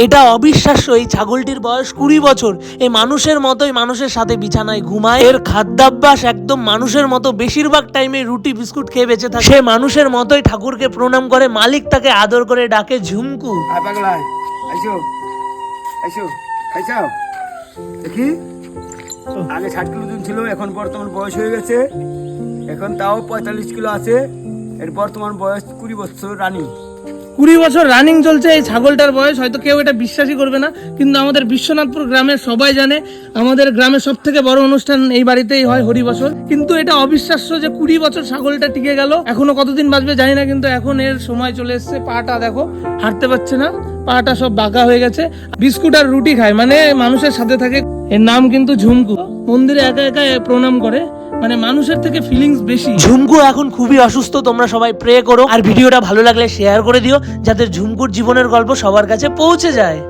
এটা অবিশ্বাস্য, এই ছাগলটির বয়স 20 বছর। এই মানুষের মতোই মানুষের সাথে বিছানায় ঘুমায়। এর খাদ্যাভ্যাস একদম মানুষের মতো, বেশিরভাগ টাইমে রুটি বিস্কুট খেয়ে বেঁচে থাকে। সে মানুষের মতোই ঠাকুরকে প্রণাম করে, মালিক তাকে আদর করে ডাকে ঝুমকু। দেখি আগে 60 কিলো ওজন ছিল, এখন বর্তমান বয়স হয়ে গেছে, এখন তাও 45 কিলো আছে। এর বর্তমান বয়স 20 বছর রানিং। 20 বছর রানিং চলছে এই ছাগলটার বয়স। হয়তো কেউ এটা বিশ্বাসই করবে না, কিন্তু আমাদের বিশ্বনাথপুর গ্রামের সবাই জানে। আমাদের গ্রামের সব থেকে বড় অনুষ্ঠান এই বাড়িতেই হয়, হরিবছর। কিন্তু এটা অবিশ্বাস্য যে 20 বছর ছাগলটা টিকে গেল। এখনো কতদিন বাঁচবে জানি না, কিন্তু এখন এর সময় চলে এসছে। পাটা দেখো, হাঁটতে পারছে না, পাটা সব বাঁকা হয়ে গেছে। বিস্কুট আর রুটি খায়, মানে মানুষের সাথে থাকে। এর নাম কিন্তু ঝুমকু। মন্দিরে একা একা প্রণাম করে, মানে মানুষের থেকে ফিলিংস বেশি। ঝুমকু এখন খুবই অসুস্থ, তোমরা সবাই প্রে করো। আর ভিডিওটা ভালো লাগলে শেয়ার করে দিও, যাতে ঝুমকুর জীবনের গল্প সবার কাছে পৌঁছে যায়।